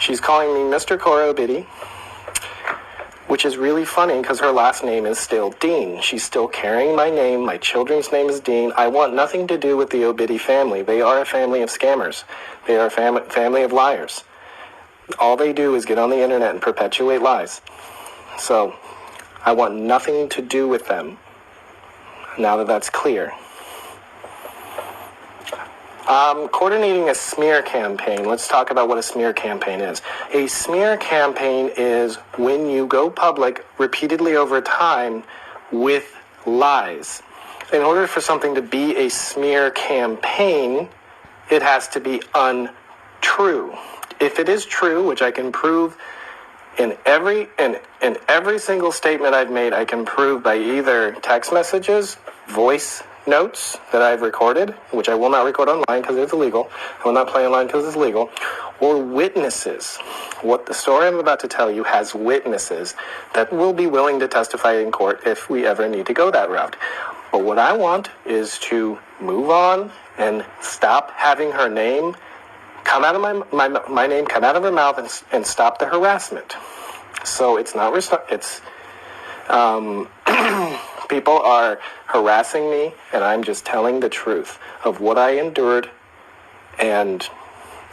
She's calling me Mr. Korra Obidi, which is really funny because her last name is still Dean. She's still carrying my name. My children's name is Dean. I want nothing to do with the Obidi family. They are a family of scammers. They are a family of liars. All they do is get on the internet and perpetuate lies. So I want nothing to do with them, now that that's clear. Coordinating a smear campaign. Let's talk about what a smear campaign is. A smear campaign is when you go public repeatedly over time with lies. In order for something to be a smear campaign, it has to be untrue. If it is true, which I can prove in every single statement I've made, I can prove by either text messages, voice notes that I've recorded, which I will not record online because it's illegal. I will not play online because it's illegal, or witnesses. What the story I'm about to tell you has witnesses that will be willing to testify in court if we ever need to go that route. But what I want is to move on and stop having her name come out of my name come out of her mouth and stop the harassment. So it's not people are harassing me, and I'm just telling the truth of what I endured, and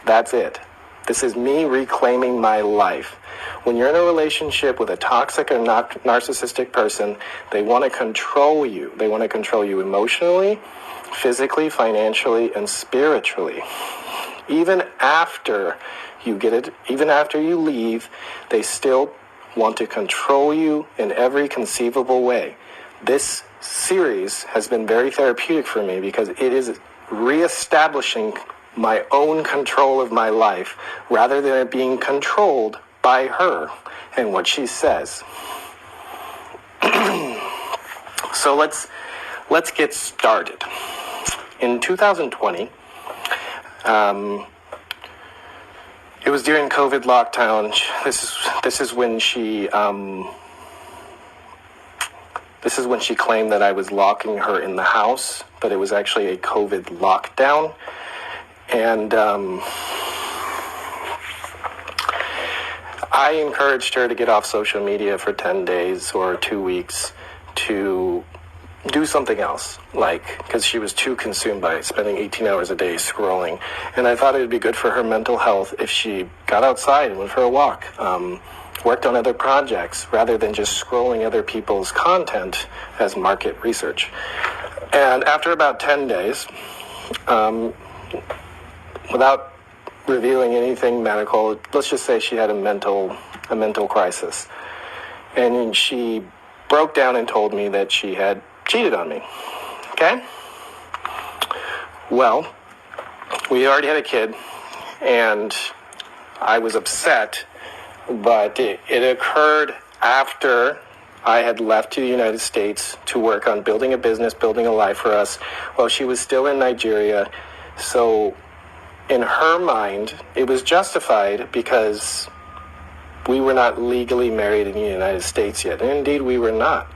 that's it. This is me reclaiming my life. When you're in a relationship with a toxic or narcissistic person, they want to control you. They want to control you emotionally, physically, financially, and spiritually. Even after you get it, even after you leave, they still want to control you in every conceivable way. This series has been very therapeutic for me because it is reestablishing my own control of my life rather than it being controlled by her and what she says. So let's get started. In 2020, it was during COVID lockdown. This is when she claimed that I was locking her in the house, but it was actually a COVID lockdown. And I encouraged her to get off social media for 10 days or 2 weeks to do something else, because she was too consumed by spending 18 hours a day scrolling. And I thought it would be good for her mental health if she got outside and went for a walk, worked on other projects, rather than just scrolling other people's content as market research. And after about 10 days, without revealing anything medical, let's just say she had a mental crisis. And she broke down and told me that she had cheated on me. Okay? Well, we already had a kid, and I was upset, but it occurred after I had left to the United States to work on building a business, building a life for us, while she was still in Nigeria. So in her mind, it was justified because we were not legally married in the United States yet. And indeed, we were not.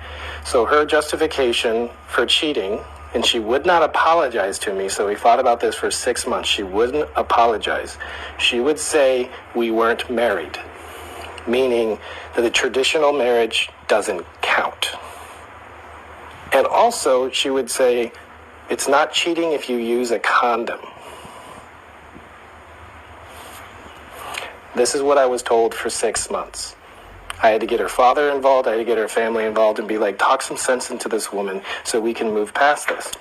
So her justification for cheating, and she would not apologize to me, so we fought about this for 6 months. She wouldn't apologize. She would say we weren't married, meaning that the traditional marriage doesn't count. And also, she would say it's not cheating if you use a condom. This is what I was told for 6 months. I had to get her father involved, I had to get her family involved and be like, talk some sense into this woman so we can move past this.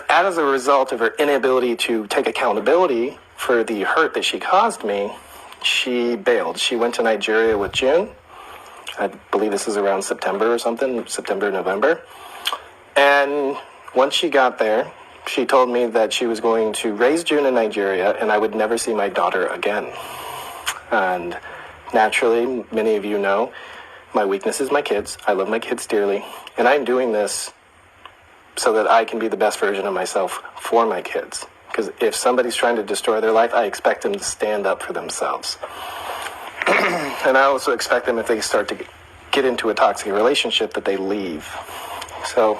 As a result of her inability to take accountability for the hurt that she caused me, she bailed. She went to Nigeria with June. I believe this is around September or something, September, November. And once she got there, she told me that she was going to raise June in Nigeria and I would never see my daughter again. And naturally, many of you know, my weakness is my kids. I love my kids dearly. And I'm doing this so that I can be the best version of myself for my kids. Because if somebody's trying to destroy their life, I expect them to stand up for themselves. And I also expect them, if they start to get into a toxic relationship, that they leave. So,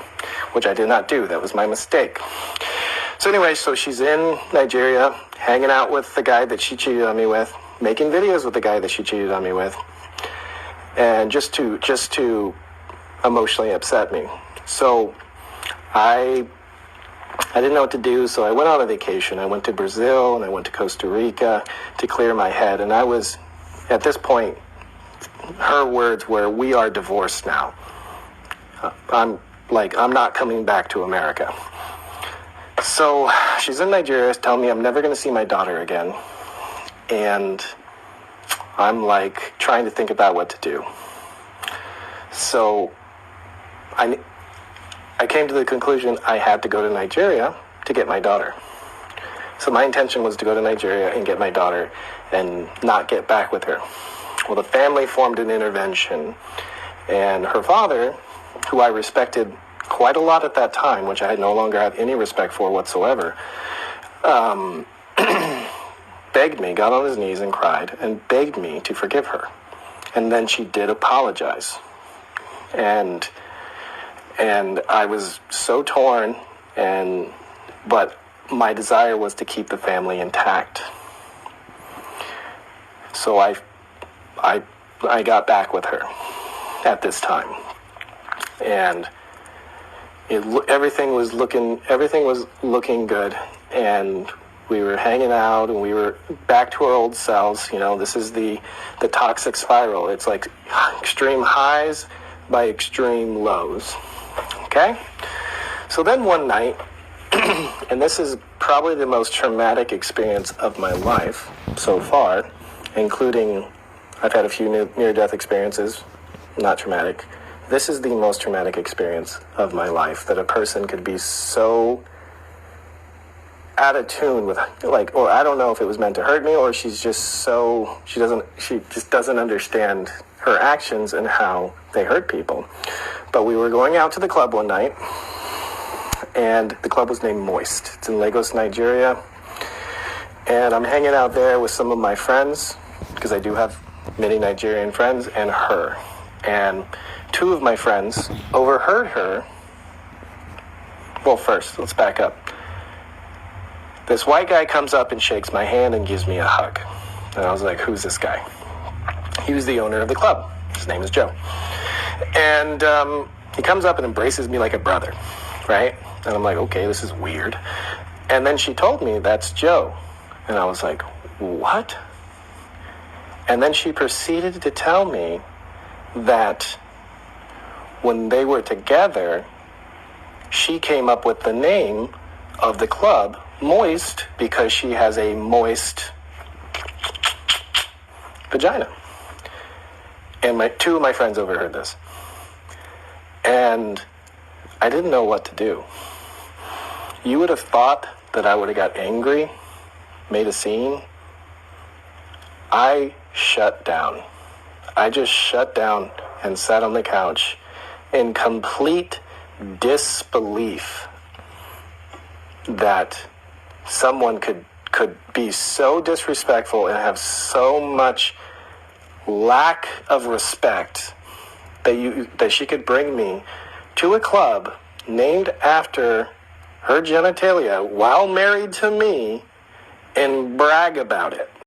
which I did not do. That was my mistake. So anyway, so she's in Nigeria, hanging out with the guy that she cheated on me with, making videos with the guy that she cheated on me with, and just to emotionally upset me. So I didn't know what to do, so I went on a vacation. I went to Brazil and I went to Costa Rica to clear my head. And I was, at this point, her words were, "We are divorced now." I'm not coming back to America. So she's in Nigeria telling me I'm never going to see my daughter again. And I'm like trying to think about what to do. So I came to the conclusion I had to go to Nigeria to get my daughter. So my intention was to go to Nigeria and get my daughter and not get back with her. Well, the family formed an intervention, and her father, who I respected quite a lot at that time, which I no longer have any respect for whatsoever, begged me, got on his knees and cried, and begged me to forgive her. And then she did apologize. And I was so torn, but my desire was to keep the family intact. So I got back with her at this time, and everything was looking good, and we were hanging out, and we were back to our old selves. You know, this is the toxic spiral. It's like extreme highs by extreme lows. Okay? So then one night, and this is probably the most traumatic experience of my life so far, including I've had a few near-death experiences, not traumatic. This is the most traumatic experience of my life, that a person could be so out of tune with, or I don't know if it was meant to hurt me, or she just doesn't understand her actions and how they hurt people. But we were going out to the club one night, and the club was named Moist. It's in Lagos, Nigeria. And I'm hanging out there with some of my friends, because I do have many Nigerian friends, and her. And two of my friends overheard her. Well, first, let's back up. This white guy comes up and shakes my hand and gives me a hug. And I was like, who's this guy? He was the owner of the club. His name is Joe. And he comes up and embraces me like a brother, right? And I'm like, okay, this is weird. And then she told me, that's Joe. And I was like, what? And then she proceeded to tell me that when they were together, she came up with the name of the club, Moist, because she has a moist vagina. And two of my friends overheard this. And I didn't know what to do. You would have thought that I would have got angry, made a scene. I shut down. I just shut down and sat on the couch in complete disbelief that someone could be so disrespectful and have so much lack of respect that she could bring me to a club named after her genitalia while married to me and brag about it.